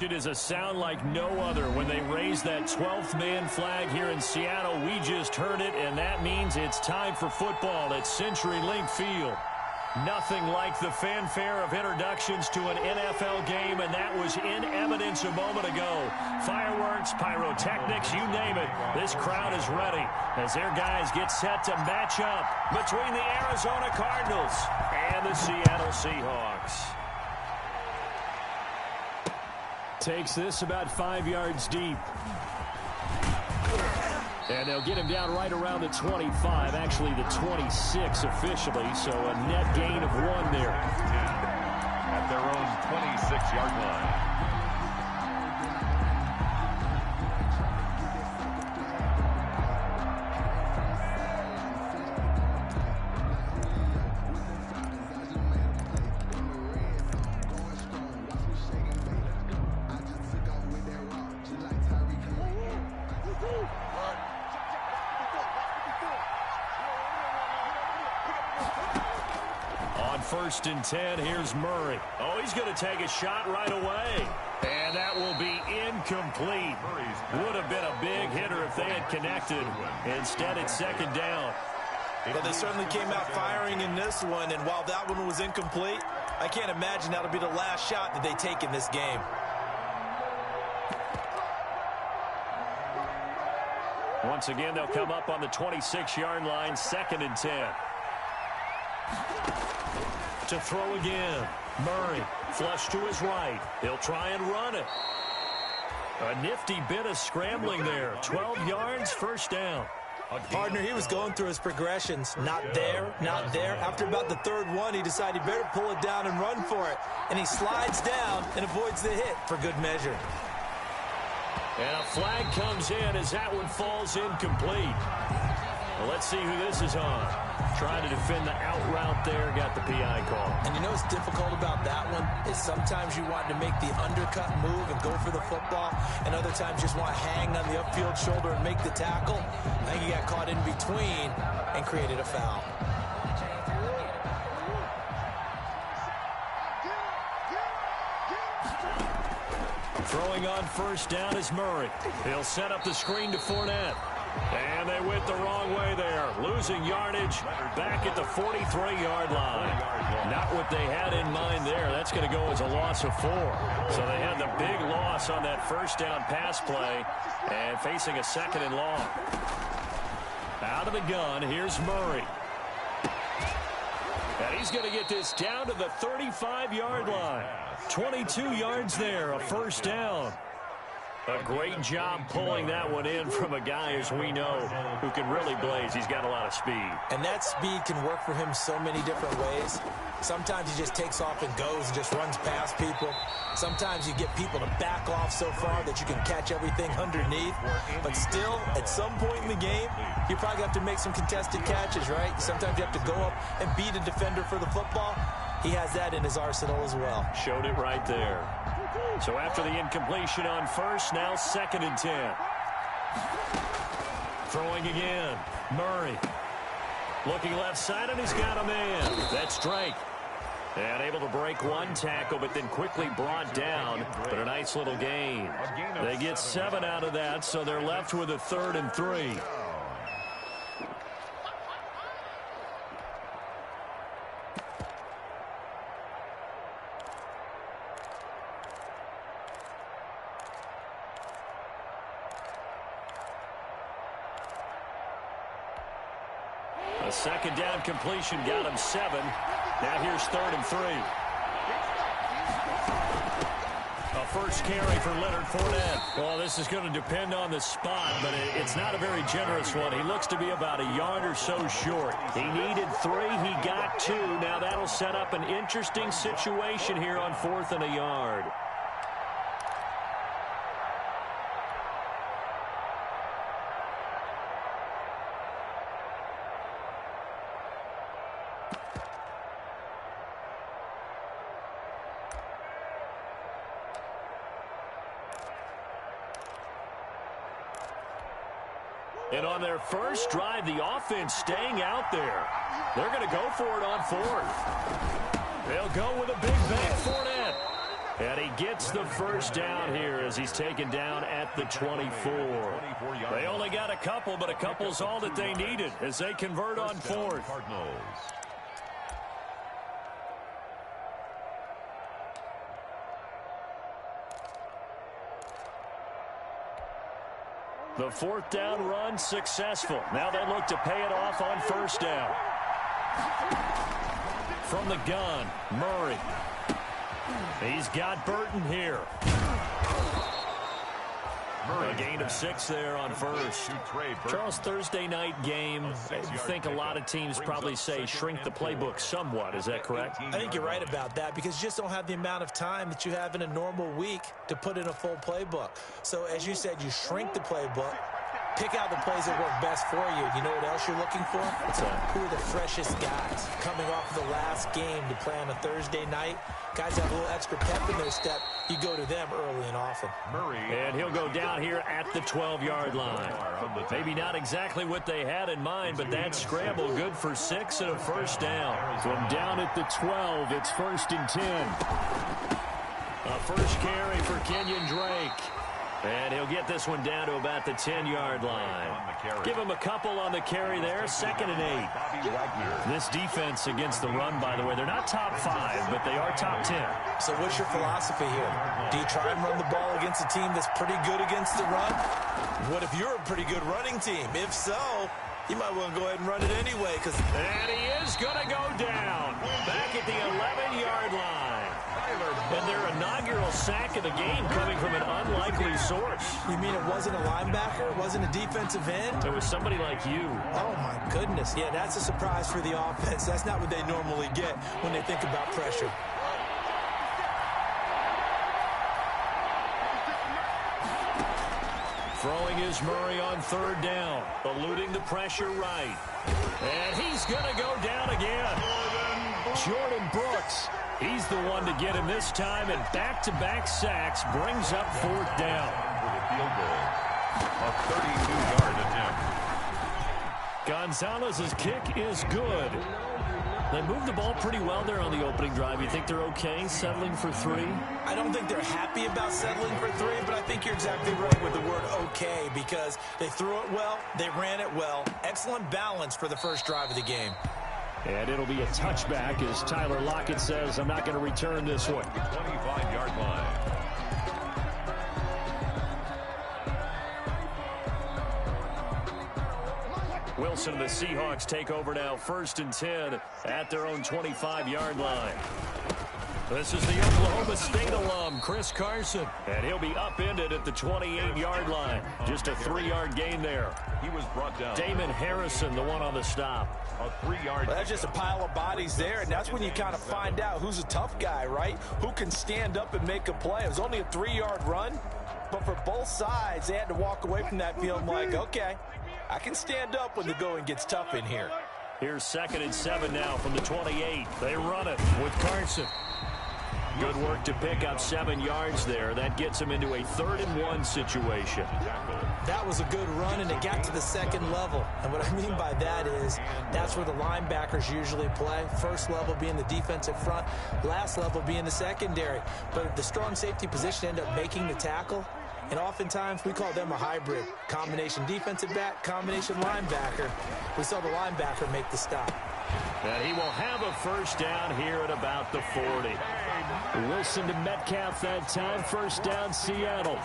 It is a sound like no other when they raise that 12th man flag here in Seattle. We just heard it, and that means it's time for football at CenturyLink Field. Nothing like the fanfare of introductions to an NFL game, and that was in evidence a moment ago. Fireworks, pyrotechnics, you name it. This crowd is ready as their guys get set to match up between the Arizona Cardinals and the Seattle Seahawks. Takes this about 5 yards deep. And they'll get him down right around the 25, actually the 26 officially, so a net gain of 1 there. At their own 26-yard line. First and 10, here's Murray. Oh, he's going to take a shot right away. And that will be incomplete. Would have been a big hitter if they had connected. Instead, it's second down. Well, they certainly came out firing in this one, and while that one was incomplete, I can't imagine that'll be the last shot that they take in this game. Once again, they'll come up on the 26-yard line, second and 10. To throw again. Murray, flush to his right. He'll try and run it. A nifty bit of scrambling there. 12 yards, first down. Partner, he was going through his progressions. Not there, not there. After about the third one, he decided he better pull it down and run for it. And he slides down and avoids the hit for good measure. And a flag comes in as that one falls incomplete. Well, let's see who this is on. Trying to defend the out route there, got the PI call. And you know what's difficult about that one is sometimes you want to make the undercut move and go for the football, and other times you just want to hang on the upfield shoulder and make the tackle. I think he got caught in between and created a foul. Throwing on first down is Murray. He'll set up the screen to Fournette. And they went the wrong way there. Losing yardage back at the 43-yard line. Not what they had in mind there. That's going to go as a loss of 4. So they had the big loss on that first down pass play and facing a second and long. Out of the gun, here's Murray. And he's going to get this down to the 35-yard line. 22 yards there, a first down. A great job pulling that one in from a guy, as we know, who can really blaze. He's got a lot of speed. And that speed can work for him so many different ways. Sometimes he just takes off and goes and just runs past people. Sometimes you get people to back off so far that you can catch everything underneath. But still, at some point in the game, you probably have to make some contested catches, right? Sometimes you have to go up and beat a defender for the football. He has that in his arsenal as well. Showed it right there. So after the incompletion on first, now second and 10. Throwing again. Murray. Looking left side, and he's got a man. That's Drake. And able to break one tackle, but then quickly brought down. But a nice little gain. They get 7 out of that, so they're left with a 3rd and 3. A second down completion got him 7. Now here's 3rd and 3. A first carry for Leonard Fournette. Well, this is going to depend on the spot, but it's not a very generous one. He looks to be about a yard or so short. He needed 3. He got 2. Now that'll set up an interesting situation here on 4th and a yard. And on their first drive, the offense staying out there. They're going to go for it on 4th. They'll go with a big bang Fournette. And he gets the first down here as he's taken down at the 24. They only got a couple, but a couple's all that they needed as they convert on fourth. Cardinals. The fourth down run successful. Now they look to pay it off on first down. From the gun, Murray. He's got Burton here. A gain of 6 there on first. Charles, Thursday night game, I think a lot of teams probably say shrink the playbook somewhat. Is that correct? I think you're right about that because you just don't have the amount of time that you have in a normal week to put in a full playbook. So, as you said, you shrink the playbook, pick out the plays that work best for you. You know what else you're looking for? Who are the freshest guys coming off of the last game to play on a Thursday night? Guys have a little extra pep in their step. You go to them early and often. And he'll go down here at the 12-yard line. Maybe not exactly what they had in mind, but that scramble good for 6 and a first down. From down at the 12, it's 1st and 10. A first carry for Kenyon Drake. And he'll get this one down to about the 10-yard line. Give him a couple on the carry there. 2nd and 8. This defense against the run, by the way, they're not top 5, but they are top 10. So what's your philosophy here? Do you try and run the ball against a team that's pretty good against the run? What if you're a pretty good running team? If so, you might want to go ahead and run it anyway. And he is going to go down back at the 11-yard line. And their inaugural sack of the game coming from an unlikely source. You mean it wasn't a linebacker? It wasn't a defensive end? It was somebody like you. Oh, my goodness. Yeah, that's a surprise for the offense. That's not what they normally get when they think about pressure. Throwing is Murray on 3rd down, eluding the pressure right. And he's going to go down again. Jordan Brooks. He's the one to get him this time, and back-to-back sacks brings up 4th down. With a field goal. A 32-yard attempt. Gonzalez's kick is good. They moved the ball pretty well there on the opening drive. You think they're okay settling for 3? I don't think they're happy about settling for 3, but I think you're exactly right with the word okay because they threw it well, they ran it well. Excellent balance for the first drive of the game. And it'll be a touchback as Tyler Lockett says, I'm not going to return this one. 25-yard line. Wilson and the Seahawks take over now, 1st and 10 at their own 25-yard line. This is the Oklahoma State alum, Chris Carson. And he'll be upended at the 28-yard line. Just a 3-yard gain there. He was brought down. Damon Harrison, the one on the stop. A 3-yard. Well, that's just a pile of bodies there, and that's when you kind of find out who's a tough guy, right? Who can stand up and make a play. It was only a 3-yard run, but for both sides, they had to walk away from that field like, okay, I can stand up when the going gets tough in here. Here's 2nd and 7 now from the 28. They run it with Carson. Good work to pick up 7 yards there. That gets him into a 3rd and 1 situation. That was a good run, and it got to the 2nd level. And what I mean by that is that's where the linebackers usually play. First level being the defensive front, last level being the secondary. But the strong safety position ended up making the tackle. And oftentimes we call them a hybrid. Combination defensive back, combination linebacker. We saw the linebacker make the stop. And he will have a first down here at about the 40. Wilson to Metcalf that time. First down, Seattle.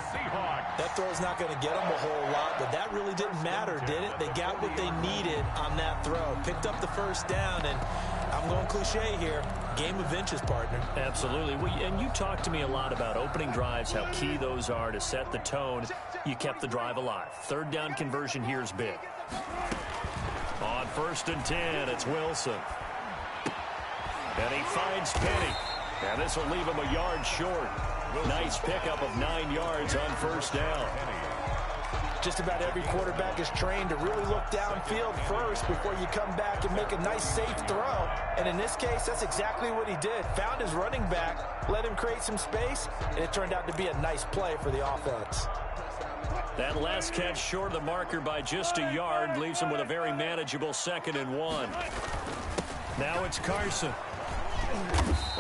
That throw's not going to get them a whole lot, but that really didn't matter, did it? They got what they needed on that throw. Picked up the first down, and I'm going cliche here. Game of inches, partner. Absolutely. And you talked to me a lot about opening drives, how key those are to set the tone. You kept the drive alive. 3rd down conversion here is big. On 1st and 10, it's Wilson. And he finds Penny. And this will leave him a yard short. Nice pickup of 9 yards on first down. Just about every quarterback is trained to really look downfield first before you come back and make a nice, safe throw. And in this case, that's exactly what he did. Found his running back, let him create some space, and it turned out to be a nice play for the offense. That last catch short of the marker by just a yard leaves him with a very manageable 2nd and 1. Now it's Carson.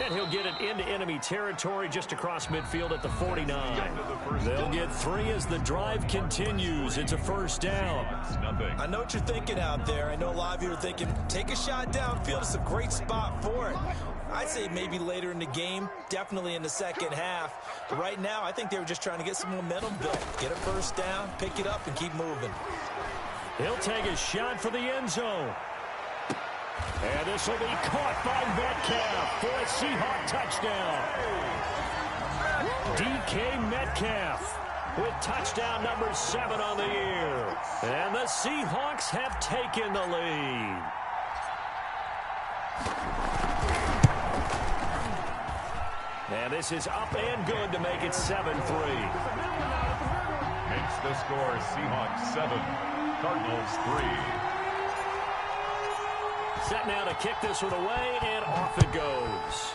And he'll get it into enemy territory just across midfield at the 49. They'll get 3 as the drive continues. It's a first down. I know what you're thinking out there. I know a lot of you are thinking, take a shot downfield. It's a great spot for it. I'd say maybe later in the game, definitely in the second half. But right now, I think they were just trying to get some momentum built. Get a first down, pick it up, and keep moving. He'll take a shot for the end zone. And this will be caught by Metcalf for a Seahawk touchdown. DK Metcalf with touchdown number 7 on the year. And the Seahawks have taken the lead. And this is up and good to make it 7-3. Makes the score Seahawks 7, Cardinals 3. Set now to kick this one away, and off it goes.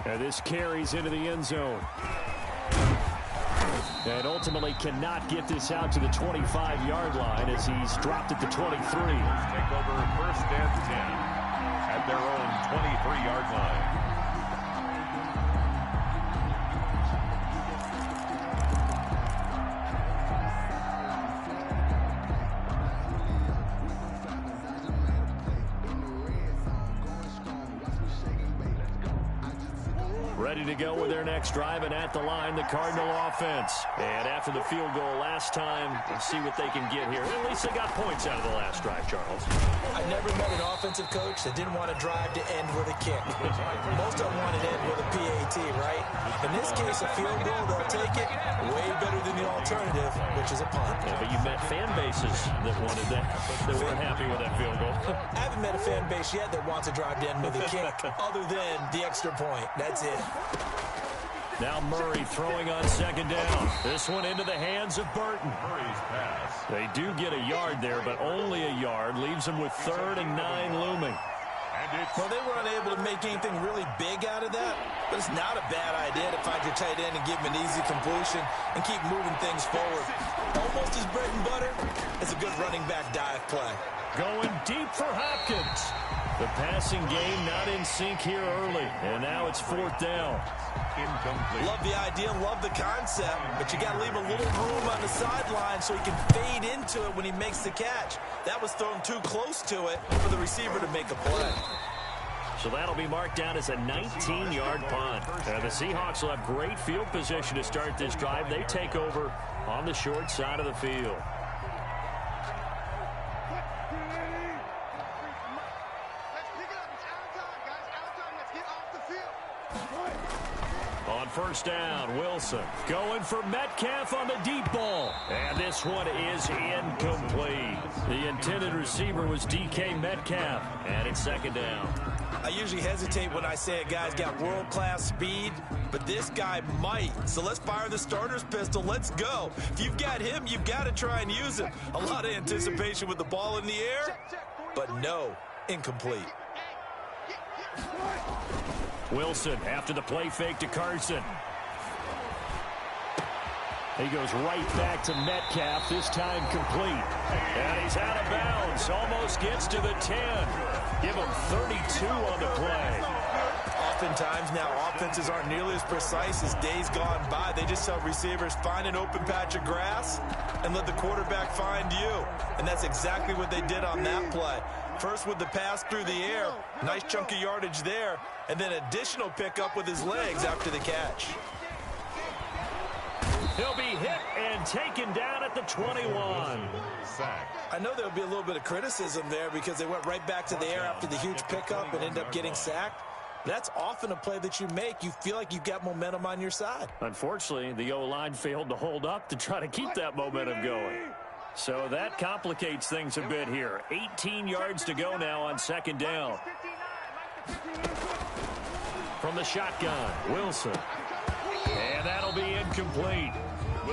And this carries into the end zone. And ultimately cannot get this out to the 25-yard line as he's dropped at the 23. Take over first and 10 at their own 23-yard line. Ready to go with their next drive, and at the line, the Cardinal offense. And after the field goal last time, we'll see what they can get here. At least they got points out of the last drive, Charles. I never met an offensive coach that didn't want to drive to end with a kick. Most of them wanted to end with a PAT, right? In this case, a field goal, they'll take it way better than the alternative, which is a punt. Yeah, but you met fan bases that wanted that, that weren't happy with that field goal. I haven't met a fan base yet that wants to drive to end with a kick other than the extra point. That's it. Now Murray throwing on second down. This one into the hands of Burton. Murray's pass. They do get a yard there, but only a yard. Leaves them with 3rd and 9 looming. Well, they were unable to make anything really big out of that, but it's not a bad idea to find your tight end and give him an easy completion and keep moving things forward. Almost as bread and butter as a good running back dive play. Going deep for Hopkins. The passing game not in sync here early, and now it's 4th down. Incomplete. Love the idea, love the concept, but you got to leave a little room on the sideline so he can fade into it when he makes the catch. That was thrown too close to it for the receiver to make a play. So that'll be marked down as a 19-yard punt. The Seahawks will have great field position to start this drive. They take over on the short side of the field. On first down, Wilson going for Metcalf on the deep ball. And this one is incomplete. The intended receiver was DK Metcalf, and it's 2nd down. I usually hesitate when I say a guy's got world-class speed, but this guy might. So let's fire the starter's pistol. Let's go. If you've got him, you've got to try and use him. A lot of anticipation with the ball in the air, but no, incomplete. Wilson after the play fake to Carson. He goes right back to Metcalf, this time complete. And he's out of bounds, almost gets to the 10. Give him 32 on the play. Oftentimes now, offenses aren't nearly as precise as days gone by. They just tell receivers, find an open patch of grass and let the quarterback find you. And that's exactly what they did on that play. First with the pass through the air, nice chunk of yardage there, and then additional pickup with his legs after the catch. He'll be hit and taken down at the 21. Sack. I know there'll be a little bit of criticism there because they went right back to the air after the huge pickup and ended up getting sacked. That's often a play that you make. You feel like you've got momentum on your side. Unfortunately, the O-line failed to hold up to try to keep that momentum going. So that complicates things a bit here. 18 yards to go now on 2nd down. From the shotgun, Wilson. And that'll be incomplete.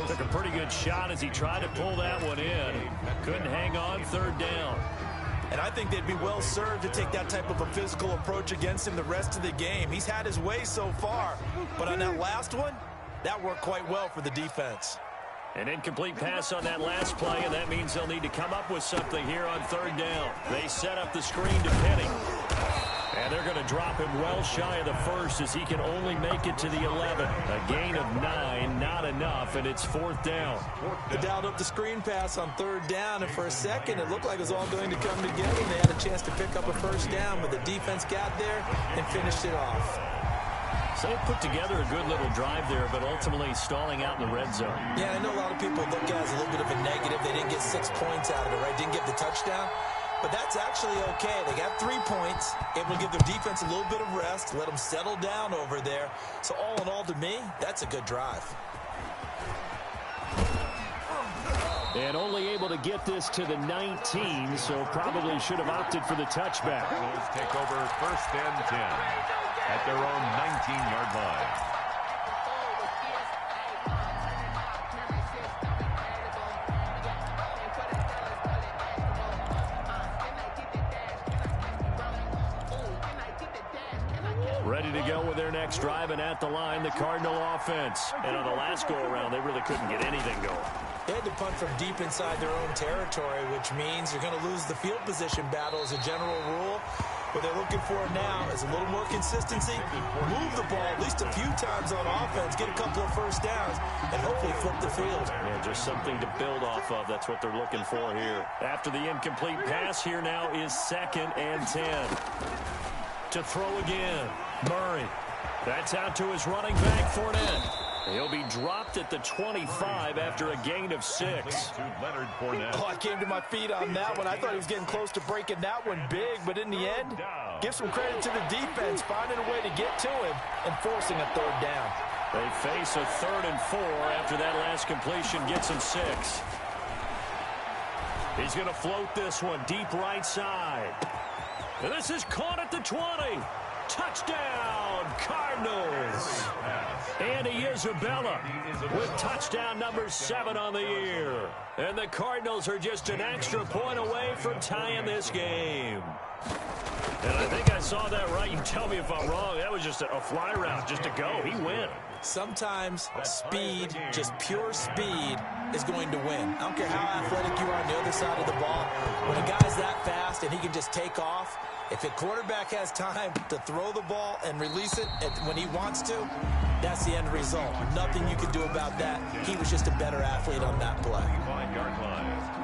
Took a pretty good shot as he tried to pull that one in. Couldn't hang on, 3rd down. And I think they'd be well served to take that type of a physical approach against him the rest of the game. He's had his way so far. But on that last one, that worked quite well for the defense. An incomplete pass on that last play, and that means they'll need to come up with something here on third down. They set up the screen to Penny. And they're going to drop him well shy of the first as he can only make it to the 11. A gain of 9, not enough, and it's fourth down. They dialed up the screen pass on third down, and for a second it looked like it was all going to come together. They had a chance to pick up a first down, but the defense got there and finished it off. So they put together a good little drive there, but ultimately stalling out in the red zone. Yeah, I know a lot of people look at it as a little bit of a negative. They didn't get 6 points out of it, right? Didn't get the touchdown. But that's actually okay. They got 3 points, able to give their defense a little bit of rest, let them settle down over there. So all in all, to me, that's a good drive. And only able to get this to the 19, so probably should have opted for the touchback. Cardinals take over first and 10 at their own 19-yard line. Ready to go with their next drive, and at the line, the Cardinal offense. And on the last go-around, they really couldn't get anything going. They had to punt from deep inside their own territory, which means you're going to lose the field position battle as a general rule. What they're looking for now is a little more consistency, move the ball at least a few times on offense, get a couple of first downs, and hopefully flip the field. Yeah, just something to build off of. That's what they're looking for here. After the incomplete pass, here now is 2nd and 10. To throw again, Murray. That's out to his running back, Fournette. He'll be dropped at the 25 after a gain of 6. Oh, I came to my feet on that one. I thought he was getting close to breaking that one big, but in the end, give some credit to the defense, finding a way to get to him and forcing a third down. They face a 3rd and 4 after that last completion gets him 6. He's going to float this one deep right side. And this is caught at the 20. Touchdown, Cardinals. Andy Isabella with touchdown number 7 on the year. And the Cardinals are just an extra point away from tying this game. And I think I saw that right. You tell me if I'm wrong. That was just a fly route just to go. He went. Sometimes speed, just pure speed, is going to win. I don't care how athletic you are on the other side of the ball. When a guy's that fast and he can just take off, if a quarterback has time to throw the ball and release it when he wants to, that's the end result. Nothing you can do about that. He was just a better athlete on that play. 5-yard line.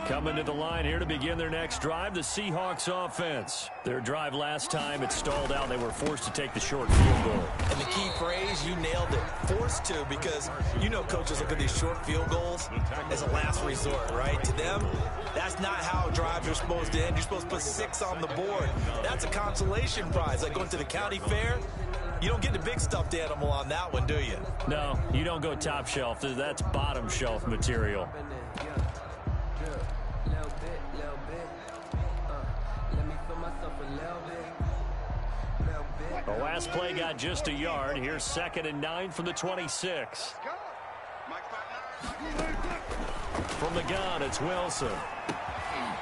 Coming to the line here to begin their next drive, the Seahawks offense. Their drive last time, it stalled out. They were forced to take the short field goal. And the key phrase, you nailed it, forced to, because you know coaches look at these short field goals as a last resort, right? To them, that's not how drives are supposed to end. You're supposed to put 6 on the board. That's a consolation prize, like going to the county fair. You don't get the big stuffed animal on that one, do you? No, you don't go top shelf. That's bottom shelf material. The last play got just a yard. Here's 2nd and 9 from the 26. From the gun, it's Wilson.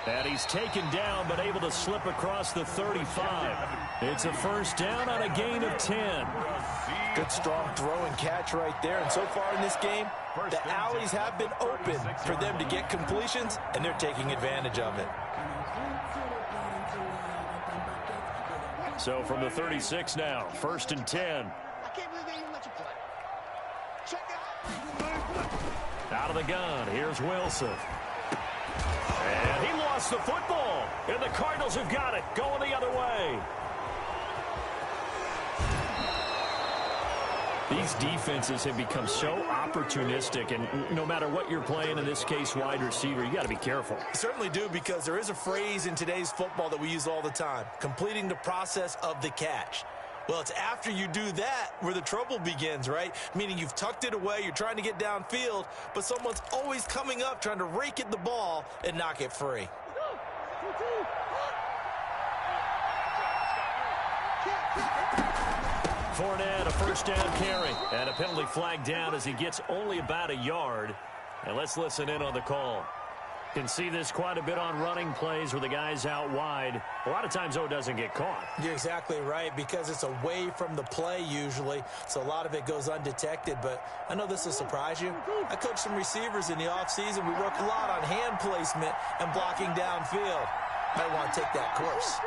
And he's taken down, but able to slip across the 35. It's a first down on a gain of 10. Good strong throw and catch right there. And so far in this game, the alleys have been open for them to get completions, and they're taking advantage of it. So from the 36 now, 1st and 10. Out of the gun, here's Wilson. And he lost the football. And the Cardinals have got it, going the other way. These defenses have become so opportunistic, and no matter what you're playing, in this case wide receiver, you got to be careful. You certainly do, because there is a phrase in today's football that we use all the time, completing the process of the catch. Well, it's after you do that where the trouble begins, right? Meaning you've tucked it away, you're trying to get downfield, but someone's always coming up trying to rake at the ball and knock it free. Fournette, a first down carry, and a penalty flag down as he gets only about a yard. And let's listen in on the call. Can see this quite a bit on running plays where the guy's out wide. A lot of times, though, it doesn't get caught. You're exactly right, because it's away from the play usually, so a lot of it goes undetected. But I know this will surprise you. I coached some receivers in the offseason. We work a lot on hand placement and blocking downfield. Might want to take that course.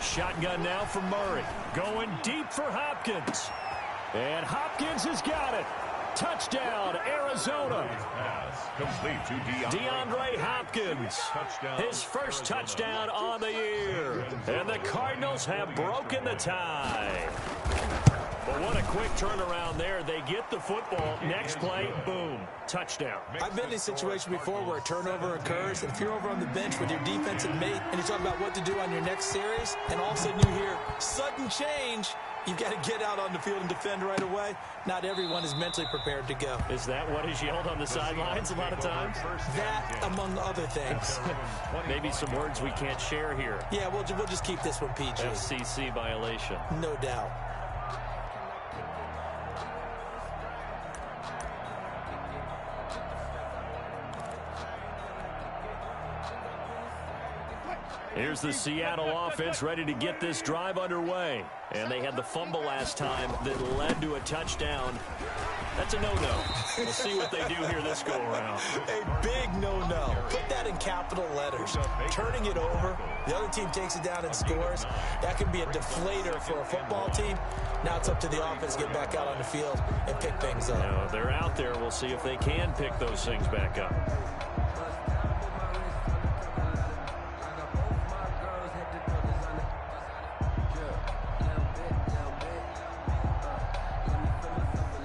Shotgun now for Murray. Going deep for Hopkins. And Hopkins has got it. Touchdown, Arizona. Complete to DeAndre Hopkins. His first touchdown on the year. And the Cardinals have broken the tie. But what a quick turnaround there. They get the football. Next play, boom, touchdown. I've been in a situation before where a turnover occurs, and if you're over on the bench with your defensive mate and you talk about what to do on your next series, and all of a sudden you hear sudden change, you've got to get out on the field and defend right away. Not everyone is mentally prepared to go. Is that what is yelled on the sidelines a lot of times? That, among other things. Maybe some words we can't share here. Yeah, we'll just keep this one PG. FCC violation. No doubt. Here's the Seattle offense ready to get this drive underway. And they had the fumble last time that led to a touchdown. That's a no-no. We'll see what they do here this go-around. A big no-no. Put that in capital letters. Turning it over, the other team takes it down and scores. That can be a deflator for a football team. Now it's up to the offense to get back out on the field and pick things up. Now, they're out there. We'll see if they can pick those things back up.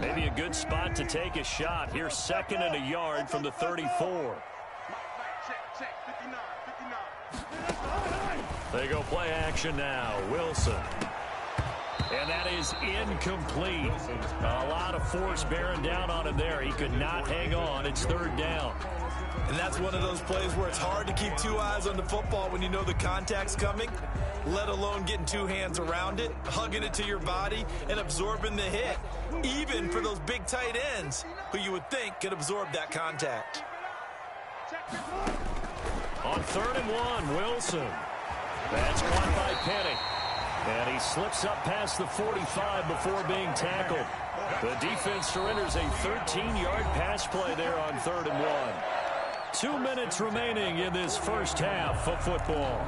Maybe a good spot to take a shot. Here's 2nd and a yard from the 34. They go play action now. Wilson. And that is incomplete. A lot of force bearing down on him there. He could not hang on. It's 3rd down. And that's one of those plays where it's hard to keep two eyes on the football when you know the contact's coming, let alone getting two hands around it, hugging it to your body, and absorbing the hit, even for those big tight ends who you would think could absorb that contact. On 3rd and 1, Wilson. That's caught by Penny. And he slips up past the 45 before being tackled. The defense surrenders a 13-yard pass play there on 3rd and 1. 2 minutes remaining in this first half of football.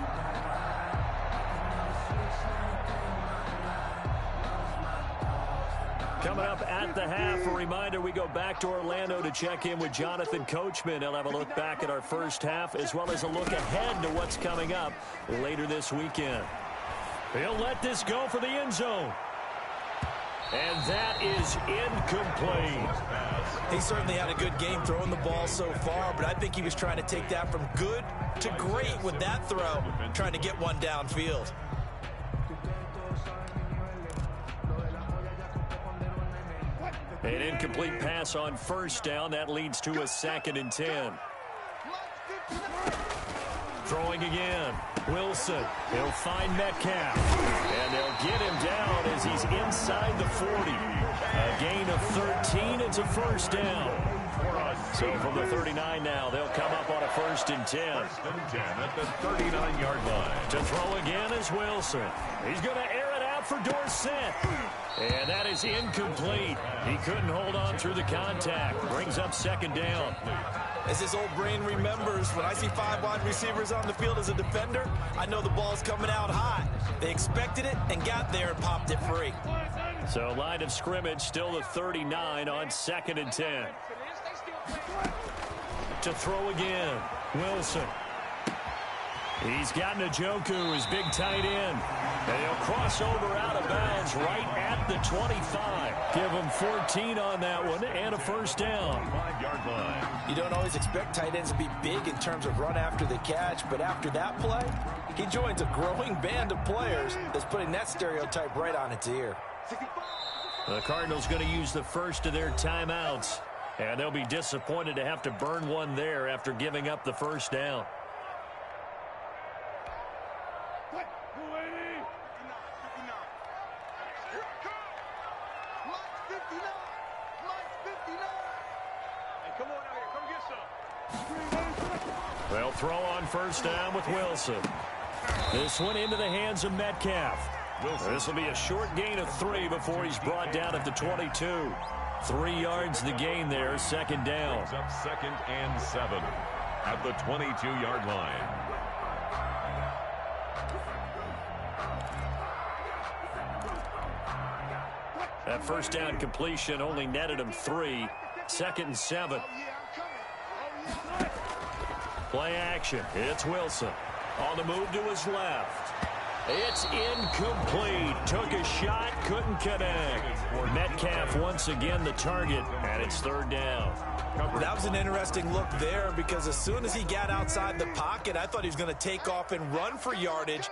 Coming up at the half, a reminder, we go back to Orlando to check in with Jonathan Coachman. He'll have a look back at our first half as well as a look ahead to what's coming up later this weekend. He'll let this go for the end zone. And that is incomplete. He certainly had a good game throwing the ball so far, but I think he was trying to take that from good to great with that throw, trying to get one downfield. An incomplete pass on 1st down. That leads to a 2nd and 10. Throwing again. Wilson. He'll find Metcalf. And they'll get him down as he's inside the 40. A gain of 13. It's a 1st down. So from the 39 now, they'll come up on a 1st and 10. 1st and 10 at the 39-yard line. To throw again is Wilson. He's going to air it out for Dorsett. And that is incomplete. He couldn't hold on through the contact. Brings up 2nd down. As his old brain remembers, when I see 5 wide receivers on the field as a defender, I know the ball's coming out hot. They expected it and got there and popped it free. So line of scrimmage, still the 39 on 2nd and 10. To throw again, Wilson. He's got Njoku, his big tight end. And he'll cross over out of bounds right at the 25. Give him 14 on that one and a 1st down. 5-yard line. You don't always expect tight ends to be big in terms of run after the catch, but after that play, he joins a growing band of players that's putting that stereotype right on its ear. The Cardinals going to use the first of their timeouts, and they'll be disappointed to have to burn one there after giving up the 1st down. They'll throw on first down with Wilson. This one into the hands of Metcalf. This will be a short gain of 3 before he's brought down at the 22. 3 yards the gain there, second down. Up 2nd and 7 at the 22-yard line. That first down completion only netted him 3. 2nd and 7. Play action. It's Wilson. On the move to his left. It's incomplete. Took a shot, couldn't connect. Metcalf once again the target, and it's 3rd down. That was an interesting look there because as soon as he got outside the pocket, I thought he was going to take off and run for yardage.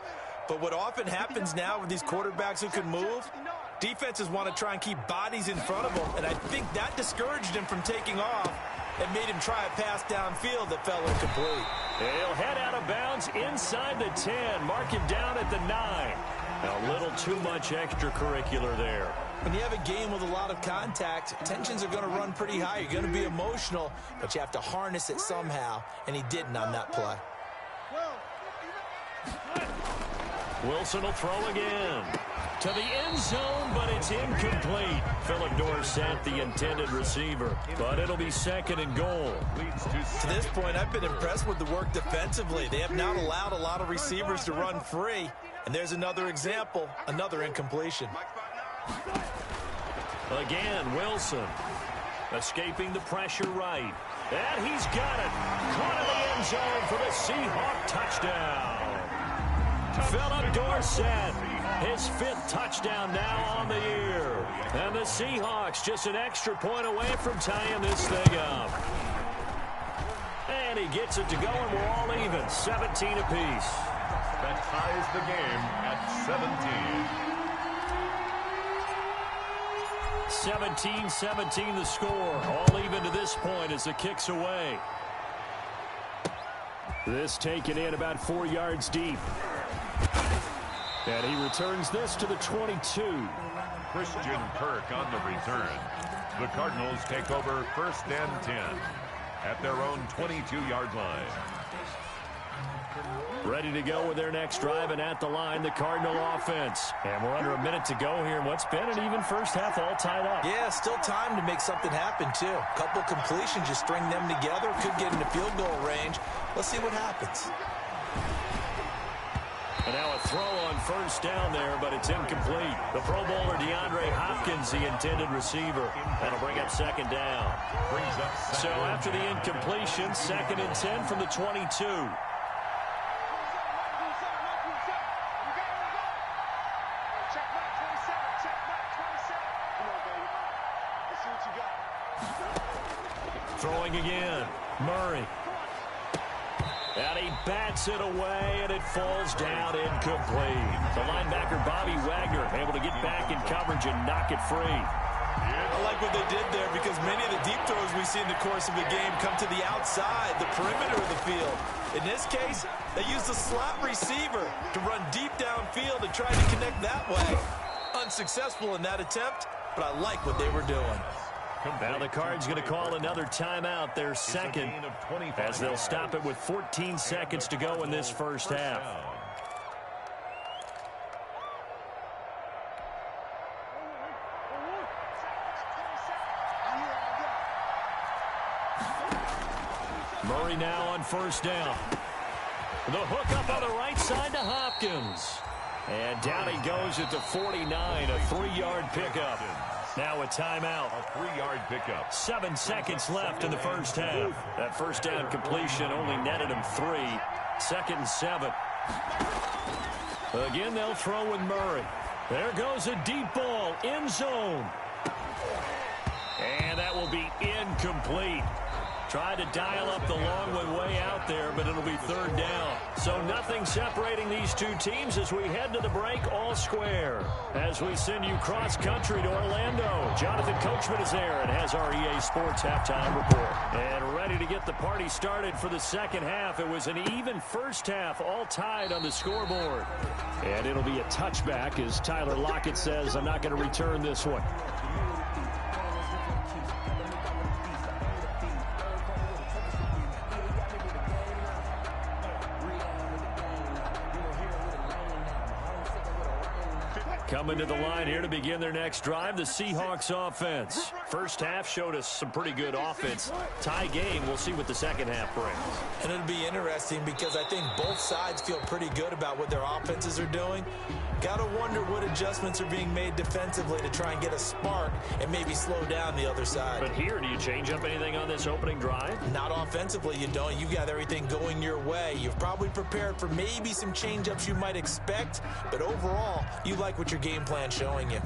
But what often happens now with these quarterbacks who can move, defenses want to try and keep bodies in front of them, and I think that discouraged him from taking off and made him try a pass downfield that fell incomplete. He'll head out of bounds inside the 10. Mark him down at the 9. A little too much extracurricular there. When you have a game with a lot of contact, tensions are going to run pretty high. You're going to be emotional, but you have to harness it somehow, and he didn't on that play. Wilson will throw again. To the end zone, but it's incomplete. Philip Dorsett, the intended receiver. But it'll be 2nd and goal. To this point, I've been impressed with the work defensively. They have not allowed a lot of receivers to run free. And there's another example, another incompletion. Again, Wilson. Escaping the pressure right. And he's got it. Caught in the end zone for the Seahawks touchdown. Philip Dorsett. His 5th touchdown now on the year. And the Seahawks just an extra point away from tying this thing up. And he gets it to go, and we're all even. 17 apiece. That ties the game at 17. 17-17 the score. All even to this point as the kick's away. This taken in about 4 yards deep. And he returns this to the 22. Christian Kirk on the return. The Cardinals take over 1st and 10 at their own 22-yard line. Ready to go with their next drive, and at the line, the Cardinal offense. And we're under a minute to go here, and what's been an even first half all tied up. Yeah, still time to make something happen, too. A couple completions, just string them together. Could get into field goal range. Let's see what happens. And now a throw on first down there, but it's incomplete. The Pro Bowler DeAndre Hopkins, the intended receiver. That'll bring up 2nd down. So after the incompletion, 2nd and 10 from the 22. Throwing again. Murray. And he bats it away, and it falls down incomplete. The linebacker, Bobby Wagner, able to get back in coverage and knock it free. I like what they did there because many of the deep throws we see in the course of the game come to the outside, the perimeter of the field. In this case, they used the slot receiver to run deep downfield and try to connect that way. Unsuccessful in that attempt, but I like what they were doing. Now the Cards going to call another timeout, their 2nd, as they'll stop it with 14 seconds to go in this first half. Murray now on first down. The hook up on the right side to Hopkins. And down he goes at the 49, a 3-yard pickup. Now a timeout. A 3-yard pickup. 7 seconds left in the first half. That first down completion only netted him 3. 2nd and 7. Again, they'll throw with Murray. There goes a deep ball, end zone. And that will be incomplete. Tried to dial up the long one way out there, but it'll be 3rd down. So nothing separating these two teams as we head to the break, all square. As we send you cross-country to Orlando, Jonathan Coachman is there and has our EA Sports halftime report. And ready to get the party started for the second half. It was an even first half, all tied on the scoreboard. And it'll be a touchback as Tyler Lockett says, I'm not going to return this one. Coming to the line here to begin their next drive, the Seahawks offense. First half showed us some pretty good offense. Tie game, we'll see what the second half brings. And it'll be interesting because I think both sides feel pretty good about what their offenses are doing. Got to wonder what adjustments are being made defensively to try and get a spark and maybe slow down the other side. But here, do you change up anything on this opening drive? Not offensively, you don't. You got everything going your way. You've probably prepared for maybe some change-ups you might expect, but overall, you like what your game plan's showing you.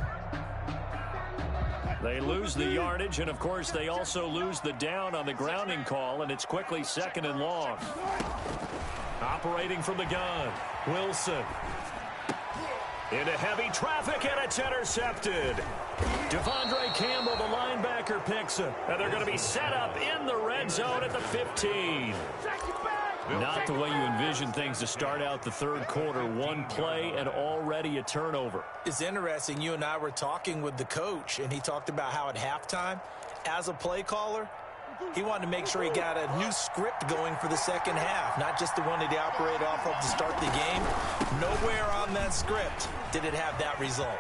They lose the yardage, and of course, they also lose the down on the grounding call, and it's quickly second and long. Operating from the gun, Wilson. Into heavy traffic, and it's intercepted. Devondre Campbell, the linebacker, picks it. And they're going to be set up in the red zone at the 15. Not the way you envision things to start out the third quarter. One play and already a turnover. It's interesting. You and I were talking with the coach, and he talked about how at halftime, as a play caller, he wanted to make sure he got a new script going for the second half, not just the one that he operated off of to start the game. Nowhere on that script did it have that result.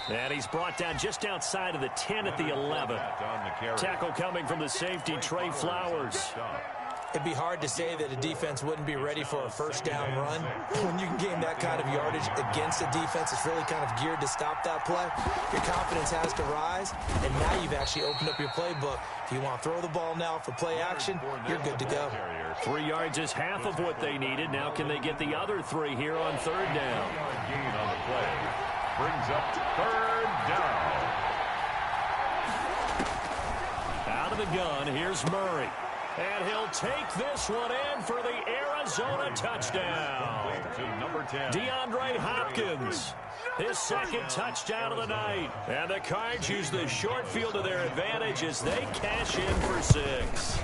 And he's brought down just outside of the 10 at the 11. Tackle coming from the safety, Trey Flowers. It'd be hard to say that a defense wouldn't be ready for a first down run. When you can gain that kind of yardage against a defense that's really kind of geared to stop that play, your confidence has to rise, and now you've actually opened up your playbook. If you want to throw the ball now for play action, you're good to go. 3 yards is half of what they needed. Now can they get the other 3 here on third down? Gain on the play. Brings up third down. Out of the gun, here's Murray. And he'll take this one in for the Arizona touchdown. To number 10. DeAndre Hopkins, his second touchdown of the night. And the Cards use the short field to their advantage as they cash in for 6.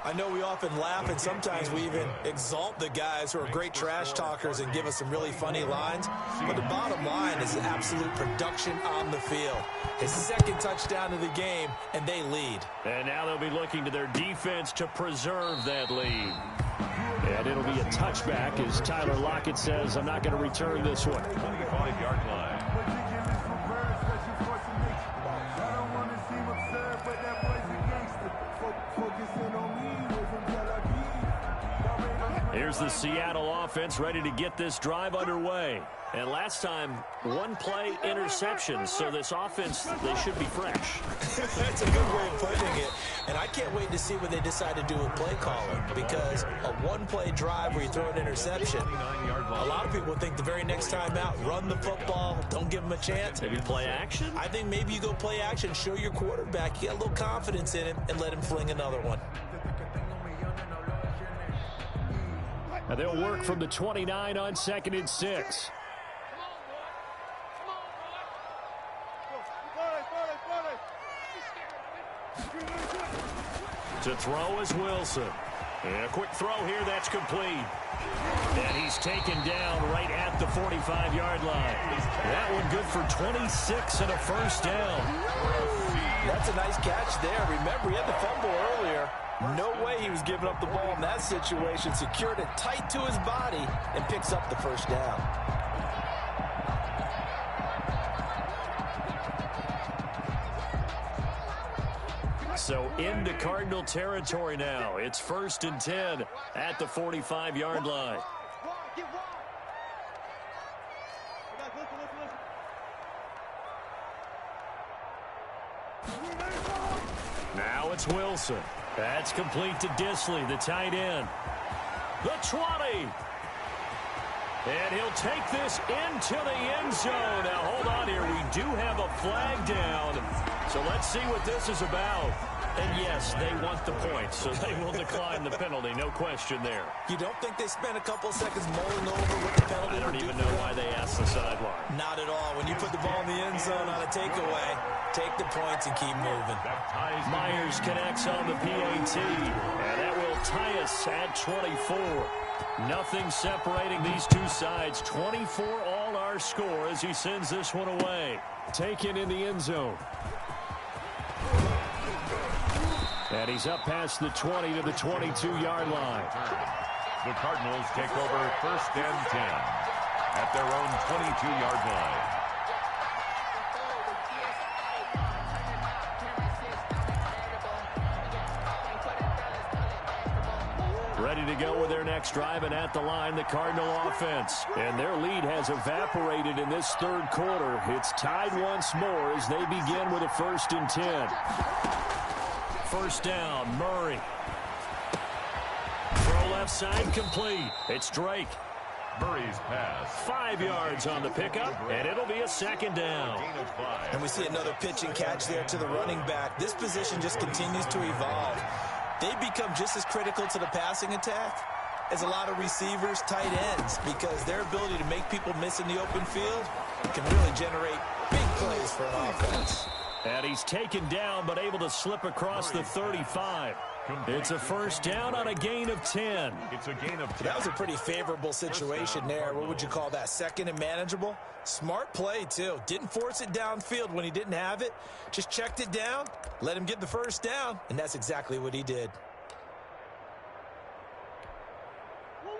I know we often laugh, and sometimes we even exalt the guys who are great trash talkers and give us some really funny lines. But the bottom line is absolute production on the field. His second touchdown of the game, and they lead. And now they'll be looking to their defense to preserve that lead. And it'll be a touchback as Tyler Lockett says, I'm not going to return this one. 25-yard line. Here's the Seattle offense ready to get this drive underway. And last time, one play interception. So this offense, they should be fresh. That's a good way of putting it. And I can't wait to see what they decide to do with play calling. Because a one-play drive where you throw an interception, a lot of people think the very next time out, run the football, don't give them a chance. Maybe play action? I think maybe you go play action, show your quarterback, you got a little confidence in him, and let him fling another one. And they'll work from the 29 on 2nd and 6. To throw is Wilson. And a quick throw here, that's complete. And he's taken down right at the 45-yard line. That one good for 26 and a first down. That's a nice catch there. Remember, he had the fumble earlier. No way he was giving up the ball in that situation. Secured it tight to his body and picks up the first down. So into Cardinal territory now. It's 1st and 10 at the 45-yard line. Now it's Wilson. That's complete to Disley, the tight end. The 20. And he'll take this into the end zone. Now, hold on here. We do have a flag down. So let's see what this is about. And, yes, they want the points, so they will decline the penalty. No question there. You don't think they spent a couple of seconds mulling over what the penalty I don't even know why they asked the sideline. Not at all. When you put the ball in the end zone on a takeaway, take the points and keep moving. Myers connects on the PAT, and that will tie us at 24. Nothing separating these two sides. 24 all our score as he sends this one away. Taken in the end zone. And he's up past the 20 to the 22-yard line. The Cardinals take over 1st and 10. at their own 22-yard line. Ready to go with their next drive, and at the line, the Cardinal offense. And their lead has evaporated in this third quarter. It's tied once more as they begin with a 1st and 10. First down, Murray. Throw left side, complete. It's Drake. Murray's pass. 5 yards on the pickup, and it'll be a 2nd down. And we see another pitch and catch there to the running back. This position just continues to evolve. They become just as critical to the passing attack as a lot of receivers, tight ends, because their ability to make people miss in the open field can really generate big plays for an offense. And he's taken down, but able to slip across the 35. It's a 1st down on a gain of 10. It's a gain of 10. That was a pretty favorable situation there. What would you call that? 2nd and manageable? Smart play, too. Didn't force it downfield when he didn't have it. Just checked it down, let him get the 1st down, and that's exactly what he did.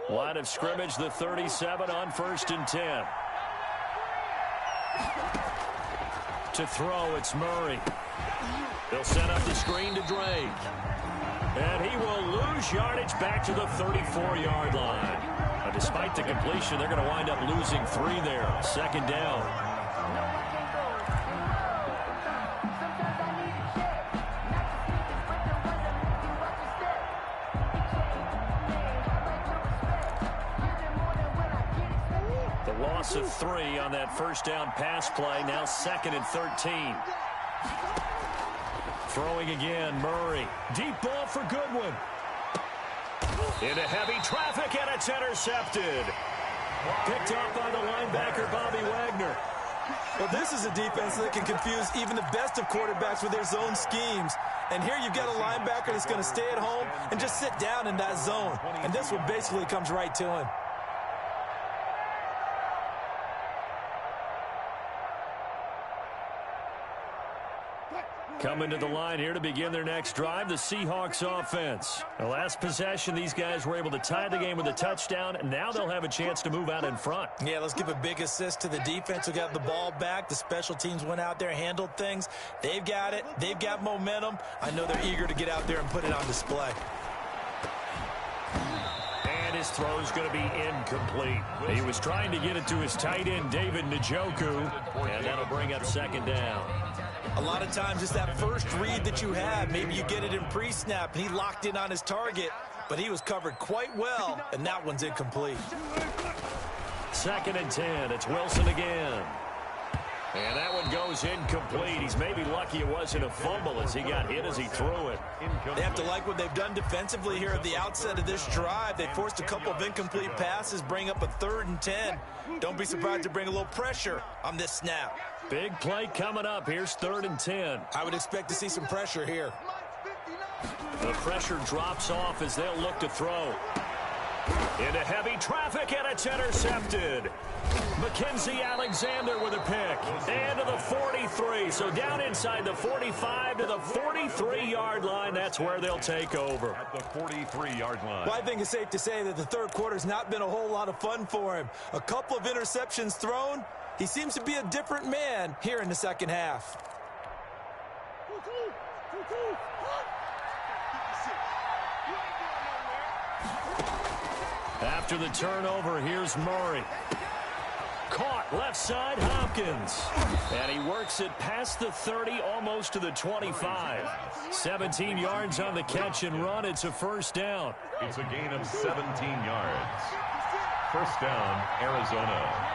Line of scrimmage, the 37 on 1st and 10. To throw, it's Murray. They'll set up the screen to Drake. And he will lose yardage back to the 34-yard line. Despite the completion, they're going to wind up losing 3 there. 2nd down. The loss of 3 on that 1st down pass play. Now 2nd and 13. Throwing again, Murray. Deep ball for Goodwin. Into heavy traffic, and it's intercepted. Picked up by the linebacker, Bobby Wagner. Well, this is a defense that can confuse even the best of quarterbacks with their zone schemes. And here you've got a linebacker that's going to stay at home and just sit down in that zone. And this one basically comes right to him. Coming to the line here to begin their next drive, the Seahawks offense. The last possession, these guys were able to tie the game with a touchdown, and now they'll have a chance to move out in front. Yeah, let's give a big assist to the defense who got the ball back. The special teams went out there, handled things. They've got it. They've got momentum. I know they're eager to get out there and put it on display. And his throw's going to be incomplete. He was trying to get it to his tight end, David Njoku, and that'll bring up 2nd down. A lot of times it's that first read that you have. Maybe you get it in pre-snap, and he locked in on his target, but he was covered quite well, and that one's incomplete. 2nd and 10. It's Wilson again. And that one goes incomplete. He's maybe lucky it wasn't a fumble as he got hit as he threw it. They have to like what they've done defensively here at the outset of this drive. They forced a couple of incomplete passes, bring up a 3rd and 10. Don't be surprised to bring a little pressure on this snap. Big play coming up. Here's 3rd and 10. I would expect to see some pressure here. The pressure drops off as they'll look to throw. Into heavy traffic, and it's intercepted. Mackenzie Alexander with a pick. And to the 43. So down inside the 45 to the 43-yard line. That's where they'll take over. At the 43-yard line. Well, I think it's safe to say that the third quarter's not been a whole lot of fun for him. A couple of interceptions thrown. He seems to be a different man here in the second half. After the turnover, here's Murray. Caught left side, Hopkins. And he works it past the 30, almost to the 25. 17 yards on the catch and run. It's a 1st down. It's a gain of 17 yards. 1st down, Arizona.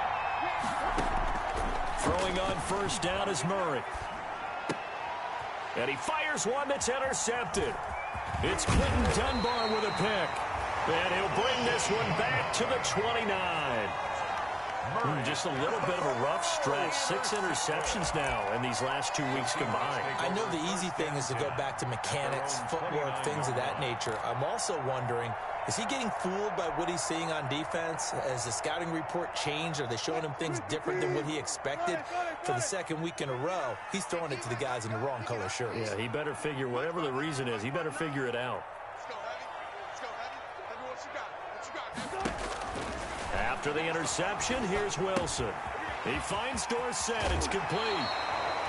Throwing on 1st down is Murray. And he fires one that's intercepted. It's Clinton Dunbar with a pick. And he'll bring this one back to the 29. Just a little bit of a rough stretch. 6 interceptions now in these last 2 weeks combined. I know the easy thing is to go back to mechanics, footwork, things of that nature. I'm also wondering, is he getting fooled by what he's seeing on defense? Has the scouting report changed? Are they showing him things different than what he expected? For the second week in a row, he's throwing it to the guys in the wrong color shirts. Yeah, he better figure, whatever the reason is, he better figure it out. After the interception, here's Wilson. He finds Dorsett. It's complete.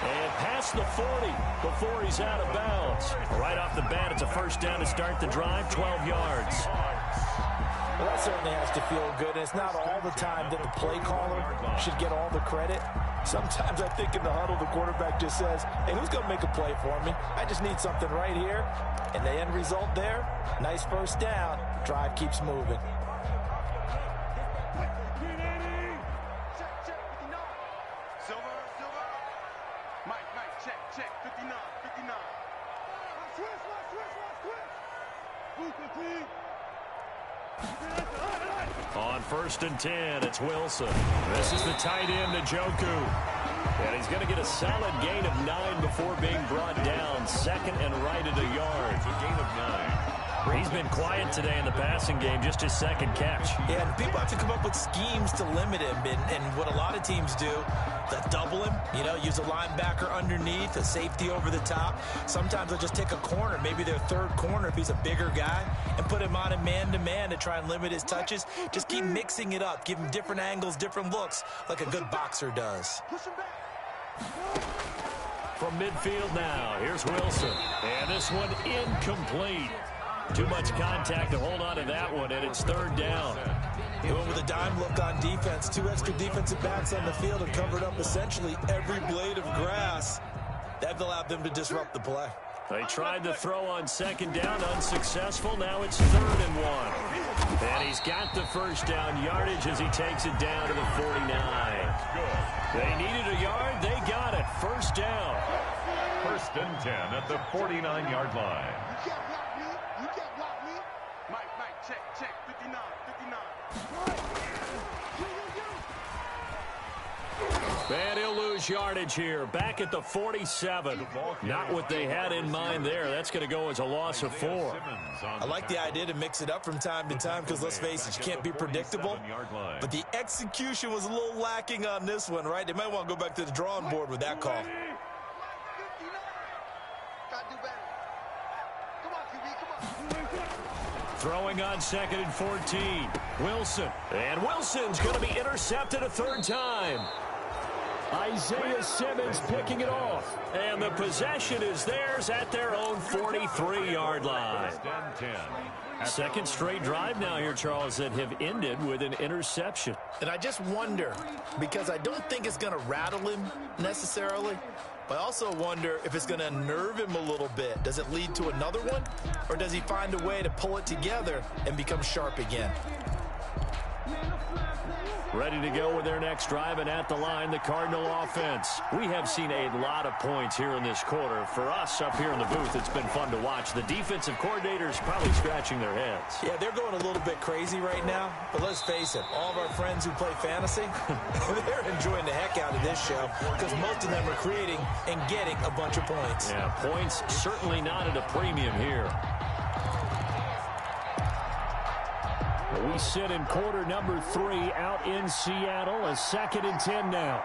And past the 40 before he's out of bounds. Right off the bat, it's a first down to start the drive, 12 yards. Well, that certainly has to feel good. And it's not all the time that the play caller should get all the credit. Sometimes I think in the huddle, the quarterback just says, hey, who's going to make a play for me? I just need something right here. And the end result there, nice first down. Drive keeps moving. On 1st and 10, it's Wilson. This is the tight end, Njoku. And he's going to get a solid gain of 9 before being brought down. Second and right at a yard. It's a gain of 9. He's been quiet today in the passing game, just his second catch. Yeah, and people have to come up with schemes to limit him. And what a lot of teams do, they'll double him, use a linebacker underneath, a safety over the top. Sometimes they'll just take a corner, maybe their third corner if he's a bigger guy, and put him on a man-to-man to try and limit his touches. Just keep mixing it up, give him different angles, different looks, like a good boxer does. From midfield now, here's Wilson. And this one incomplete. Too much contact to hold on to that one, and it's 3rd down. He went with a dime look on defense. 2 extra defensive backs on the field and covered up essentially every blade of grass. That allowed them to disrupt the play. They tried to throw on 2nd down, unsuccessful. Now it's 3rd and 1. And he's got the first down yardage as he takes it down to the 49. They needed a yard. They got it. First down. 1st and 10 at the 49-yard line. And he'll lose yardage here. Back at the 47. Not what they had in mind there. That's going to go as a loss of 4. I like the idea to mix it up from time to time because, let's face it, you can't be predictable. But the execution was a little lacking on this one, right? They might want to go back to the drawing board with that call. Throwing on 2nd and 14. Wilson. And Wilson's going to be intercepted a 3rd time. Isaiah Simmons picking it off. And the possession is theirs at their own 43-yard line. Second straight drive now here, Charles, that have ended with an interception. And I just wonder, because I don't think it's going to rattle him necessarily, but I also wonder if it's going to unnerve him a little bit. Does it lead to another one? Or does he find a way to pull it together and become sharp again? Ready to go with their next drive, and at the line, the Cardinal offense. We have seen a lot of points here in this quarter. For us up here in the booth, it's been fun to watch. The defensive coordinators probably scratching their heads. Yeah, they're going a little bit crazy right now, but let's face it, all of our friends who play fantasy, they're enjoying the heck out of this show because most of them are creating and getting a bunch of points. Yeah, points certainly not at a premium here. We sit in quarter number 3 out in Seattle. A 2nd and 10 now.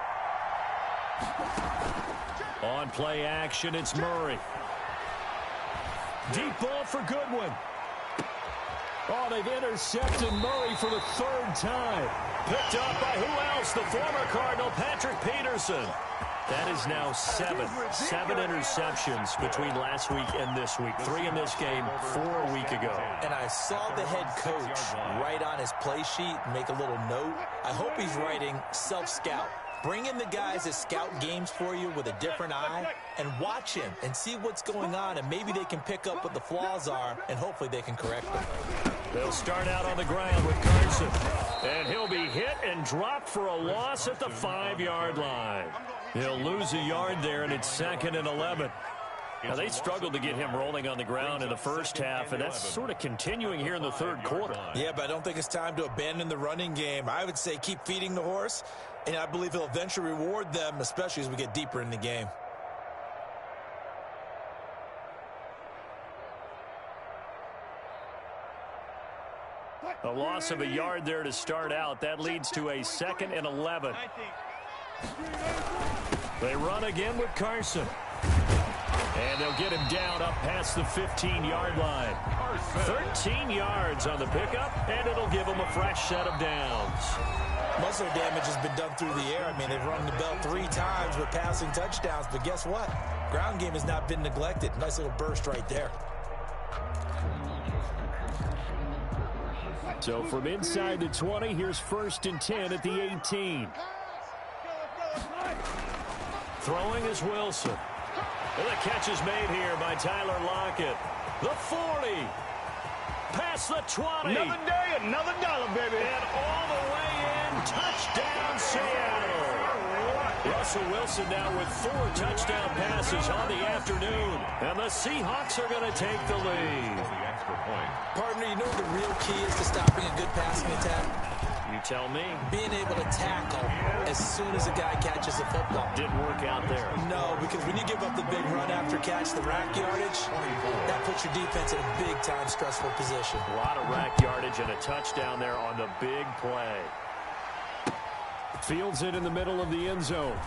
On play action, it's Murray. Deep ball for Goodwin. Oh, they've intercepted Murray for the 3rd time. Picked up by who else? The former Cardinal, Patrick Peterson. That is now 7 interceptions between last week and this week. 3 in this game, 4 a week ago. And I saw the head coach write on his play sheet, make a little note. I hope he's writing self-scout. Bring in the guys that scout games for you with a different eye and watch him and see what's going on, and maybe they can pick up what the flaws are, and hopefully they can correct them. They'll start out on the ground with Carson. And he'll be hit and dropped for a loss at the 5-yard line. He'll lose a yard there, and it's 2nd and 11. Now, they struggled to get him rolling on the ground in the first half, and that's sort of continuing here in the 3rd quarter. Yeah, but I don't think it's time to abandon the running game. I would say keep feeding the horse, and I believe he'll eventually reward them, especially as we get deeper in the game. A loss of a yard there to start out. That leads to a 2nd and 11. They run again with Carson. And they'll get him down up past the 15-yard line. 13 yards on the pickup, and it'll give him a fresh set of downs. Most of the damage has been done through the air. I mean, they've rung the bell 3 times with passing touchdowns, but guess what? Ground game has not been neglected. Nice little burst right there. So from inside the 20, here's 1st and 10 at the 18. Throwing is Wilson. And the catch is made here by Tyler Lockett. The 40. Past the 20. Another day, another dollar, baby. And all the way in. Touchdown, Seattle. Russell Wilson now with 4 touchdown passes on the afternoon. And the Seahawks are going to take the lead. Partner, you know what the real key is to stopping a good passing attack? You tell me. Being able to tackle as soon as a guy catches the football. Didn't work out there. No, because when you give up the big run after catch, the rack yardage, that puts your defense in a big-time stressful position. A lot of rack yardage and a touchdown there on the big play. Fields it in the middle of the end zone.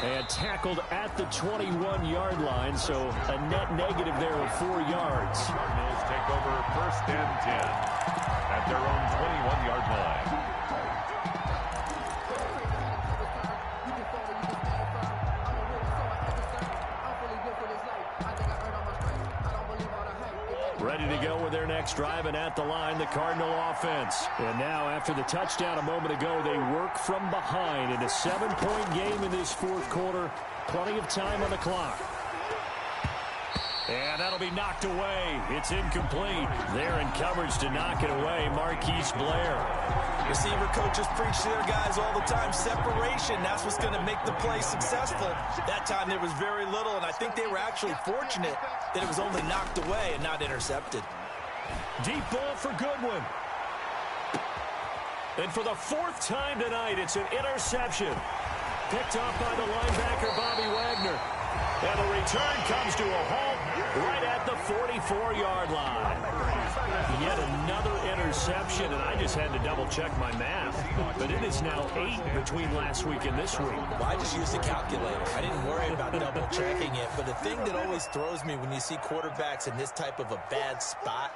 And tackled at the 21-yard line, so a net negative there of 4 yards. Cardinals take over 1st and 10 at their own 21-yard line. Ready to go with their next drive, and at the line, the Cardinal offense. And now, after the touchdown a moment ago, they work from behind in a 7-point game in this 4th quarter. Plenty of time on the clock. And that'll be knocked away. It's incomplete. They're in coverage to knock it away. Marquise Blair. Receiver coaches preach to their guys all the time. Separation, that's what's going to make the play successful. That time there was very little, and I think they were actually fortunate that it was only knocked away and not intercepted. Deep ball for Goodwin. And for the 4th time tonight, it's an interception. Picked up by the linebacker, Bobby Wagner. And the return comes to a halt right at the 44-yard line. Yet another interception, and I just had to double-check my math. But it is now 8 between last week and this week. Well, I just used a calculator. I didn't worry about double-checking it. But the thing that always throws me when you see quarterbacks in this type of a bad spot,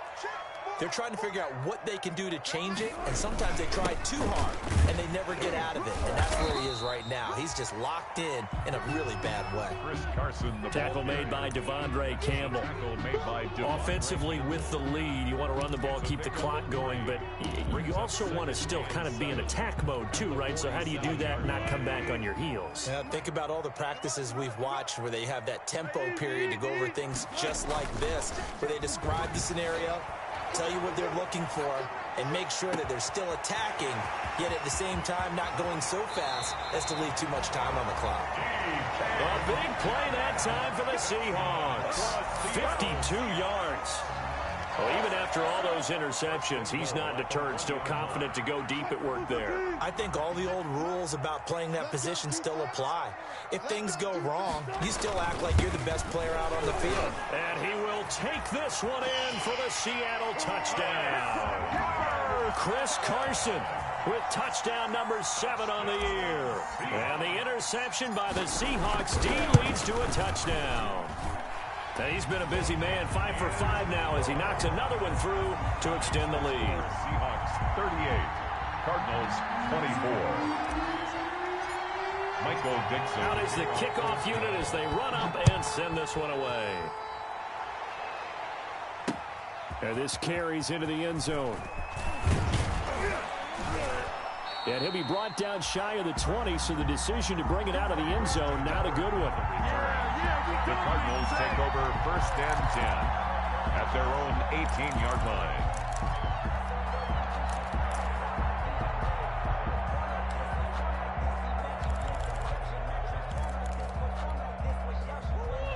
they're trying to figure out what they can do to change it, and sometimes they try too hard, and they never get out of it. And that's where he is right now. He's just locked in a really bad way. Chris Carson, the tackle made by Devondre Campbell. Offensively with the lead, you want to run the ball, keep the clock going, but you also want to still kind of be in attack mode too, right? So how do you do that and not come back on your heels? Yeah, think about all the practices we've watched where they have that tempo period to go over things just like this, where they describe the scenario, tell you what they're looking for, and make sure that they're still attacking, yet at the same time not going so fast as to leave too much time on the clock. A big play that time for the Seahawks. 52 yards. Well, even after all those interceptions, he's not deterred, still confident to go deep at work there. I think all the old rules about playing that position still apply. If things go wrong, you still act like you're the best player out on the field. And he will take this one in for the Seattle touchdown. Chris Carson with touchdown number 7 on the year. And the interception by the Seahawks D leads to a touchdown. And he's been a busy man, 5 for 5 now as he knocks another one through to extend the lead. Seahawks 38, Cardinals 24. Michael Dixon. Out is the kickoff unit as they run up and send this one away. And this carries into the end zone. And he'll be brought down shy of the 20, so the decision to bring it out of the end zone, not a good one. The Cardinals take over 1st and 10 at their own 18-yard line.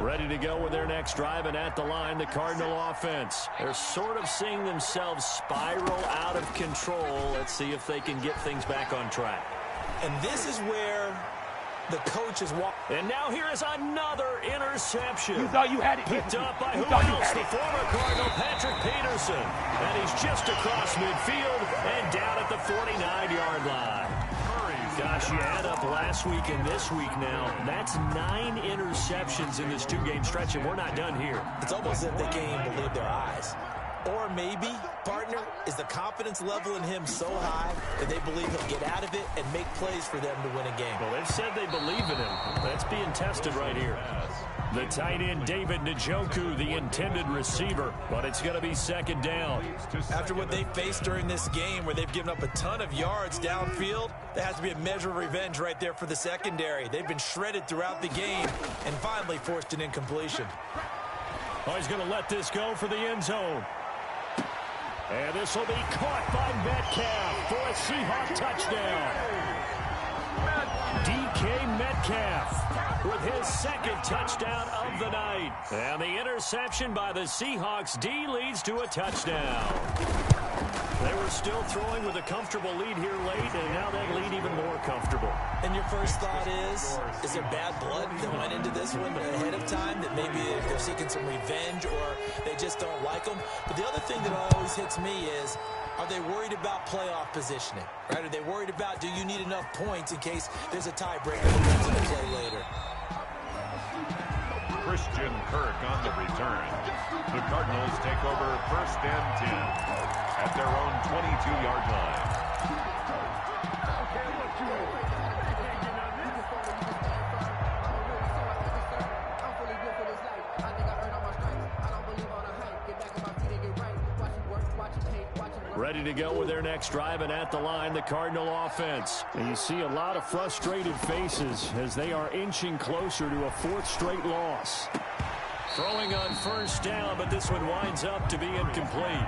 Ready to go with their next drive, and at the line, the Cardinal offense. They're sort of seeing themselves spiral out of control. Let's see if they can get things back on track. And this is where the coach is walking. And now here is another interception. You thought you had it. Picked up by who else? The former Cardinal, Patrick Peterson. And he's just across midfield and down at the 49-yard line. Got Gosh, you add up last week and this week now, that's 9 interceptions in this 2-game stretch, and we're not done here. It's almost as if they can't even believe their eyes. Or maybe, partner, is the confidence level in him so high that they believe he'll get out of it and make plays for them to win a game. Well, they've said they believe in him. That's being tested right here. The tight end, David Njoku, the intended receiver, but it's going to be second down. After what they faced during this game where they've given up a ton of yards downfield, there has to be a measure of revenge right there for the secondary. They've been shredded throughout the game and finally forced an incompletion. Oh, he's going to let this go for the end zone. And this will be caught by Metcalf for a Seahawks touchdown. DK Metcalf with his second touchdown of the night. And the interception by the Seahawks D leads to a touchdown. They were still throwing with a comfortable lead here late, and now that lead even more comfortable. And your first thought is there bad blood that went into this one ahead of time, that maybe they're seeking some revenge or they just don't like them? But the other thing that always hits me is, are they worried about playoff positioning? Right? Are they worried about, do you need enough points in case there's a tiebreaker that comes into play later? Christian Kirk on the return. The Cardinals take over first and 10 at their own 22-yard line. Ready to go with their next drive, and at the line, the Cardinal offense. And you see a lot of frustrated faces as they are inching closer to a 4th straight loss. Throwing on first down, but this one winds up to be incomplete.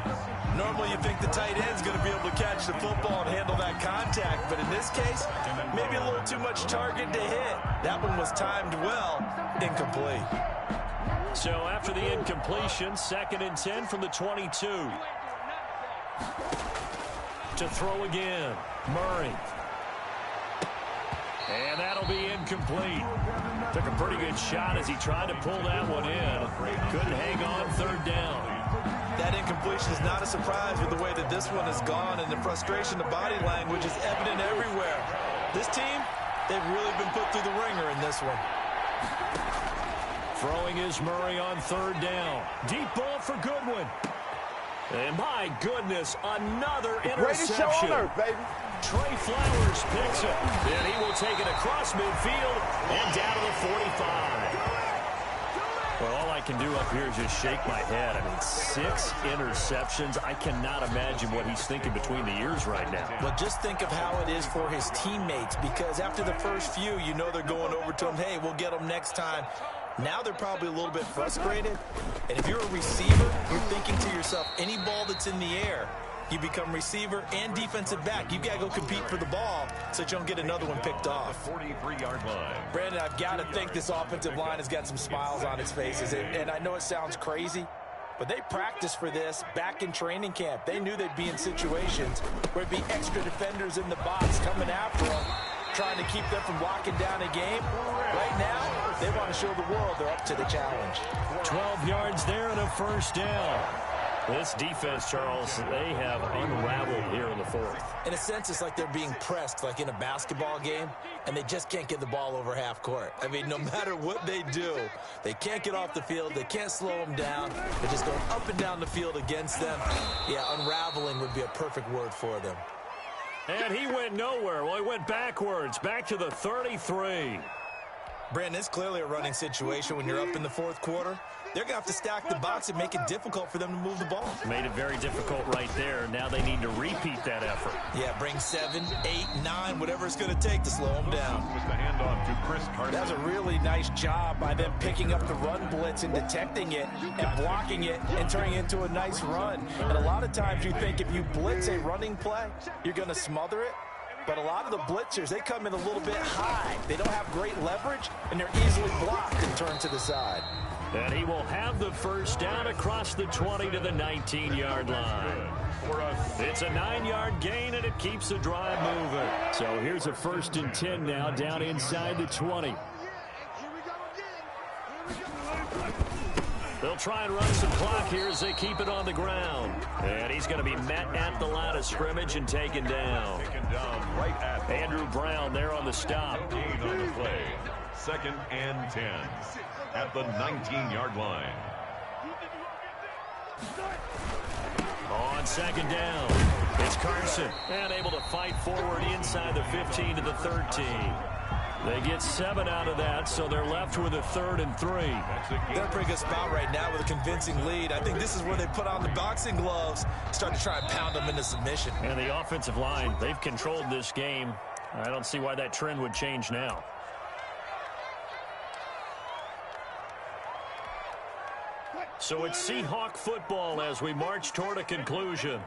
Normally you think the tight end's going to be able to catch the football and handle that contact, but in this case, maybe a little too much target to hit. That one was timed well, incomplete. So after the incompletion, 2nd and 10 from the 22. To throw again, Murray. And that'll be incomplete. Took a pretty good shot as he tried to pull that one in. Couldn't hang on 3rd down. That incompletion is not a surprise with the way that this one has gone, and the frustration, the body language is evident everywhere. This team, they've really been put through the ringer in this one. Throwing is Murray on 3rd down. Deep ball for Goodwin. And my goodness, another interception. Greatest show on earth, baby. Trey Flowers picks it. And he will take it across midfield and down to the 45. Well, all I can do up here is just shake my head. I mean, 6 interceptions. I cannot imagine what he's thinking between the ears right now. Well, just think of how it is for his teammates, because after the first few, you know they're going over to him, hey, we'll get them next time. Now they're probably a little bit frustrated. And if you're a receiver, you're thinking to yourself, any ball that's in the air, you become receiver and defensive back. You've got to go compete for the ball so that you don't get another one picked off. 43-yard line. Brandon, I've got to think this offensive line has got some smiles on its faces. And I know it sounds crazy, but they practiced for this back in training camp. They knew they'd be in situations where it'd be extra defenders in the box coming after them, trying to keep them from locking down a game. Right now, they want to show the world they're up to the challenge. 12 yards there and a first down. This defense, Charles, they have unraveled here in the 4th. In a sense, it's like they're being pressed, like in a basketball game, and they just can't get the ball over half court. I mean, no matter what they do, they can't get off the field. They can't slow them down. They're just going up and down the field against them. Yeah, unraveling would be a perfect word for them. And he went nowhere. Well, he went backwards, back to the 33. Brandon, it's clearly a running situation when you're up in the 4th quarter. They're going to have to stack the box and make it difficult for them to move the ball. Made it very difficult right there. Now they need to repeat that effort. Yeah, bring 7, 8, 9, whatever it's going to take to slow them down. With the handoff to Chris Carter. That was a really nice job by them picking up the run blitz and detecting it and blocking it and turning it into a nice run. And a lot of times you think if you blitz a running play, you're going to smother it. But a lot of the blitzers, they come in a little bit high. They don't have great leverage, and they're easily blocked and turned to the side. And he will have the first down across the 20 to the 19-yard line. It's a 9-yard gain, and it keeps the drive moving. So here's a 1st and 10 now down inside the 20. They'll try and run some clock here as they keep it on the ground. And he's going to be met at the line of scrimmage and taken down. Taken down right at Andrew Brown there on the stop. gain on the play. 2nd and 10 at the 19-yard line. On 2nd down, it's Carson. And able to fight forward inside the 15 to the 13. They get 7 out of that, so they're left with a 3rd and 3. They're in a pretty good spot right now with a convincing lead. I think this is where they put on the boxing gloves, start to try and pound them into submission. And the offensive line, they've controlled this game. I don't see why that trend would change now. So it's Seahawk football as we march toward a conclusion.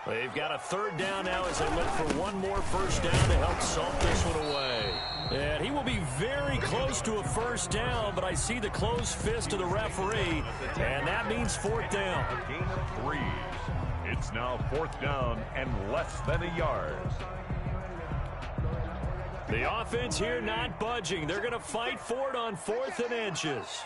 They've got a 3rd down now as they look for one more first down to help salt this one away. And he will be very close to a first down, but I see the closed fist of the referee, and that means 4th down. A gain of 3. It's now 4th down and less than a yard. The offense here not budging. They're going to fight for it on 4th and inches.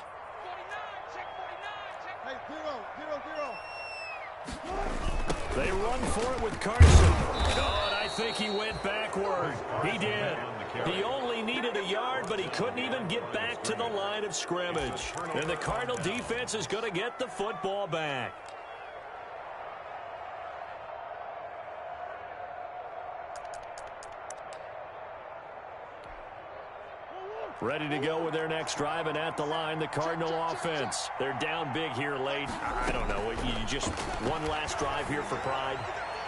They run for it with Carson. Oh, and I think he went backward. He did. He only needed a yard, but he couldn't even get back to the line of scrimmage. And the Cardinal defense is going to get the football back. Ready to go with their next drive, and at the line, the Cardinal offense. They're down big here late. I don't know. You just one last drive here for pride.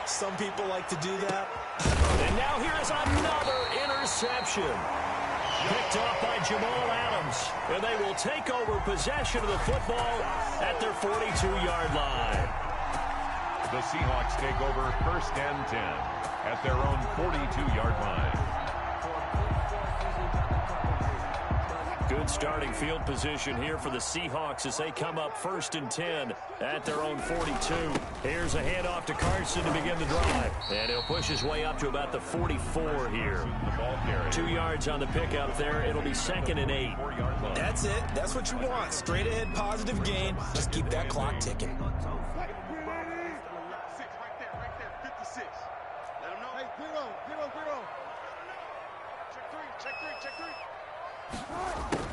Some people like to do that. And now here's another interception. Picked off by Jamal Adams. And they will take over possession of the football at their 42-yard line. The Seahawks take over 1st and 10 at their own 42-yard line. Good starting field position here for the Seahawks as they come up 1st and 10 at their own 42. Here's a handoff to Carson to begin the drive. And he'll push his way up to about the 44 here. 2 yards on the pickup there. It'll be 2nd and 8. That's it. That's what you want. Straight ahead, positive gain. Just keep that clock ticking.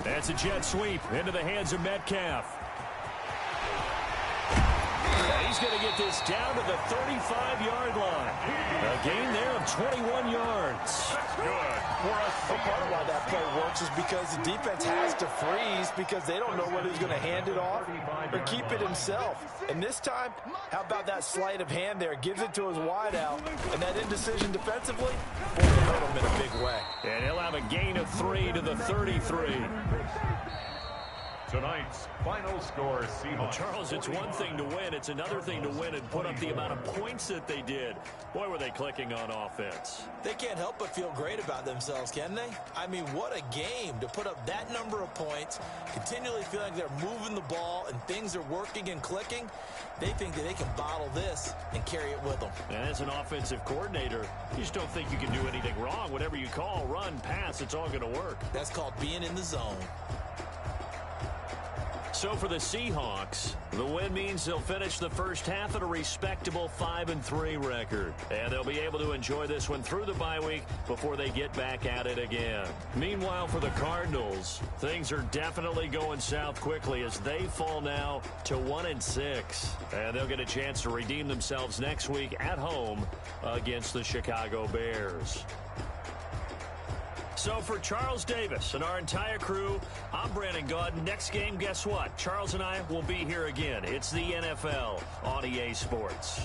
That's a jet sweep into the hands of Metcalf. And he's going to get this down to the 35-yard line. A gain there of 21 yards. That's good for us. Part of why that play works is because the defense has to freeze because they don't know whether he's going to hand it off or keep it himself. And this time, how about that sleight of hand there? Gives it to his wideout. And that indecision defensively, boy, it hurt him in a big way. And he'll have a gain of 3 to the 33. Tonight's final score, Seahawks. Well, Charles, it's one thing to win. It's another thing to win and put up the amount of points that they did. Boy, were they clicking on offense. They can't help but feel great about themselves, can they? I mean, what a game to put up that number of points, continually feel like they're moving the ball and things are working and clicking. They think that they can bottle this and carry it with them. And as an offensive coordinator, you just don't think you can do anything wrong. Whatever you call, run, pass, it's all going to work. That's called being in the zone. So for the Seahawks, the win means they'll finish the first half at a respectable 5-3 record. And they'll be able to enjoy this one through the bye week before they get back at it again. Meanwhile, for the Cardinals, things are definitely going south quickly as they fall now to 1-6. And they'll get a chance to redeem themselves next week at home against the Chicago Bears. So for Charles Davis and our entire crew, I'm Brandon Gaudin. Next game, guess what? Charles and I will be here again. It's the NFL on EA Sports.